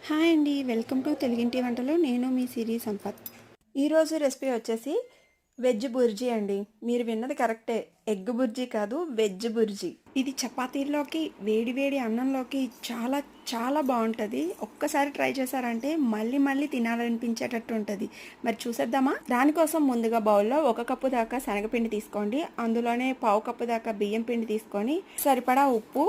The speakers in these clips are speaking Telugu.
హాయ్ అండి. వెల్కమ్ టు తెలుగింటి వంటలు. నేను మీ సిరి సంపత్. ఈరోజు రెసిపీ వచ్చేసి వెజ్ బుర్జీ అండి. మీరు విన్నది కరెక్టే. ఎగ్ బుర్జీ కాదు, వెజ్ బుర్జీ. ఇది చపాతీల్లోకి, వేడి వేడి అన్నంలోకి చాలా చాలా బాగుంటుంది. ఒక్కసారి ట్రై చేశారంటే మళ్ళీ మళ్ళీ తినాలనిపించేటట్టు ఉంటుంది. మరి చూసేద్దామా? దానికోసం ముందుగా బౌల్లో 1 కప్పు దాకా శనగపిండి తీసుకోండి. అందులోనే పావు కప్పు దాకా బియ్యం పిండి తీసుకొని సరిపడా ఉప్పు,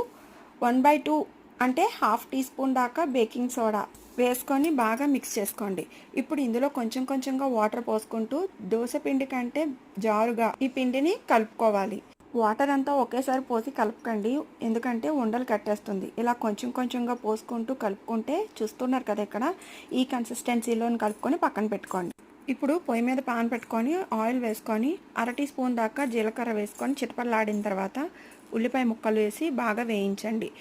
1/2 అంటే హాఫ్ టీ స్పూన్ దాకా బేకింగ్ సోడా వేసుకొని బాగా మిక్స్ చేసుకోండి. ఇప్పుడు ఇందులో కొంచెం కొంచెంగా వాటర్ పోసుకుంటూ దోశ పిండి కంటే జారుగా ఈ పిండిని కలుపుకోవాలి. వాటర్ అంతా ఒకేసారి పోసి కలుపుకండి, ఎందుకంటే ఉండలు కట్టేస్తుంది. ఇలా కొంచెం కొంచెంగా పోసుకుంటూ కలుపుకుంటే చూస్తున్నారు కదా, ఇక్కడ ఈ కన్సిస్టెన్సీలో కలుపుకొని పక్కన పెట్టుకోండి. ఇప్పుడు పొయ్యి మీద పాన్ పెట్టుకొని ఆయిల్ వేసుకొని 1/2 టీ స్పూన్ దాకా జీలకర్ర వేసుకొని చిటపటలాడిన తర్వాత ఉల్లిపాయ ముక్కలు వేసి బాగా వేయించండి.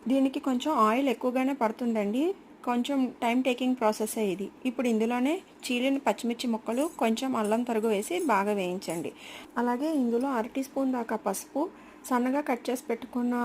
దీనికి కొంచెం ఆయిల్ ఎక్కువగానే పడుతుందండి, కొంచెం టైం టేకింగ్ ప్రాసెస్ ఇది. ఇప్పుడు ఇందులోనే చీలిన పచ్చిమిర్చి ముక్కలు, కొంచెం అల్లం తరుగు వేసి బాగా వేయించండి. అలాగే ఇందులో 1/2 టీ స్పూన్ దాకా పసుపు, సన్నగా కట్ చేసి పెట్టుకున్న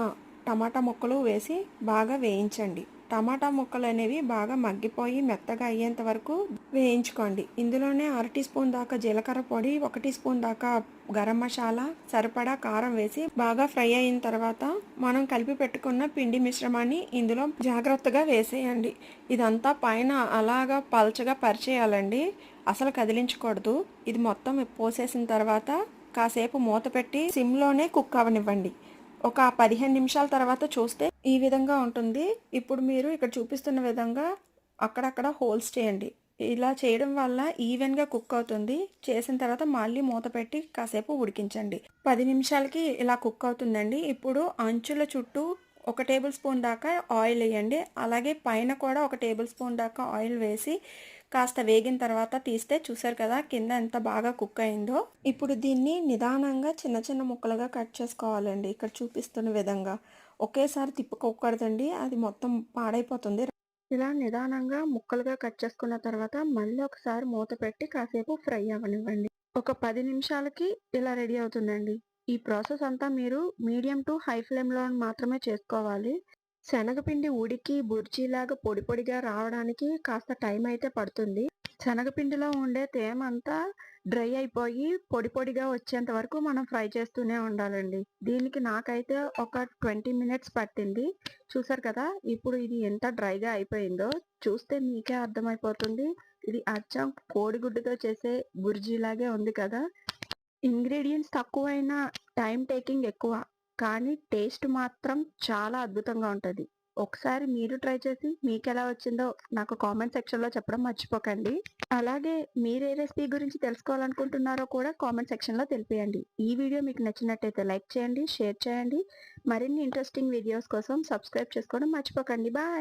టమాటా ముక్కలు వేసి బాగా వేయించండి. టమాటా ముక్కలు అనేవి బాగా మగ్గిపోయి మెత్తగా అయ్యేంత వరకు వేయించుకోండి. ఇందులోనే 1/2 టీ స్పూన్ దాకా జీలకర్ర పొడి, 1 టీ స్పూన్ దాకా గరం మసాలా, సరిపడా కారం వేసి బాగా ఫ్రై అయిన తర్వాత మనం కలిపి పెట్టుకున్న పిండి మిశ్రమాన్ని ఇందులో జాగ్రత్తగా వేసేయండి. ఇదంతా పైన అలాగా పల్చగా పరిచేయాలండి, అసలు కదిలించకూడదు. ఇది మొత్తం పోసేసిన తర్వాత కాసేపు మూత పెట్టి సిమ్లోనే కుక్ అవనివ్వండి. ఒక 15 నిమిషాల తర్వాత చూస్తే ఈ విధంగా ఉంటుంది. ఇప్పుడు మీరు ఇక్కడ చూపిస్తున్న విధంగా అక్కడక్కడ హోల్స్ చేయండి. ఇలా చేయడం వల్ల ఈవెన్గా కుక్ అవుతుంది. చేసిన తర్వాత మళ్ళీ మూత పెట్టి కాసేపు ఉడికించండి. 10 నిమిషాలకి ఇలా కుక్ అవుతుందండి. ఇప్పుడు అంచుల చుట్టూ 1 టేబుల్ స్పూన్ దాకా ఆయిల్ వేయండి. అలాగే పైన కూడా 1 టేబుల్ స్పూన్ దాకా ఆయిల్ వేసి కాస్త వేగిన తర్వాత తీస్తే చూసారు కదా కింద ఎంత బాగా కుక్ అయిందో. ఇప్పుడు దీన్ని నిదానంగా చిన్న చిన్న ముక్కలుగా కట్ చేసుకోవాలండి. ఇక్కడ చూపిస్తున్న విధంగా ఒకేసారి తిప్పుకోకూడదండి, అది మొత్తం పాడైపోతుంది. ఇలా నిదానంగా ముక్కలుగా కట్ చేసుకున్న తర్వాత మళ్ళీ ఒకసారి మూత పెట్టి కాసేపు ఫ్రై అవ్వనివ్వండి. ఒక 10 నిమిషాలకి ఇలా రెడీ అవుతుందండి. ఈ ప్రాసెస్ అంతా మీరు మీడియం టు హై ఫ్లేమ్లో మాత్రమే చేసుకోవాలి. శనగపిండి ఉడికి బుర్జీలాగా పొడి పొడిగా రావడానికి కాస్త టైం అయితే పడుతుంది. శనగపిండిలో ఉండే తేమ అంతా డ్రై అయిపోయి పొడి పొడిగా వచ్చేంత వరకు మనం ఫ్రై చేస్తూనే ఉండాలండి. దీనికి నాకైతే ఒక 20 మినిట్స్ పట్టింది. చూసారు కదా, ఇప్పుడు ఇది ఎంత డ్రైగా అయిపోయిందో చూస్తే మీకే అర్థమైపోతుంది. ఇది అచ్చం కోడిగుడ్డుతో చేసే బుర్జీలాగే ఉంది కదా. ఇంగ్రీడియంట్స్ తక్కువైనా టైం టేకింగ్ ఎక్కువ, కానీ టేస్ట్ మాత్రం చాలా అద్భుతంగా ఉంటుంది. ఒకసారి మీరు ట్రై చేసి మీకు ఎలా వచ్చిందో నాకు కామెంట్ సెక్షన్లో చెప్పడం మర్చిపోకండి. అలాగే మీరు ఏ రెసిపీ గురించి తెలుసుకోవాలనుకుంటున్నారో కూడా కామెంట్ సెక్షన్లో తెలిపేయండి. ఈ వీడియో మీకు నచ్చినట్టయితే లైక్ చేయండి, షేర్ చేయండి. మరిన్ని ఇంట్రెస్టింగ్ వీడియోస్ కోసం సబ్స్క్రైబ్ చేసుకోవడం మర్చిపోకండి. బాయ్.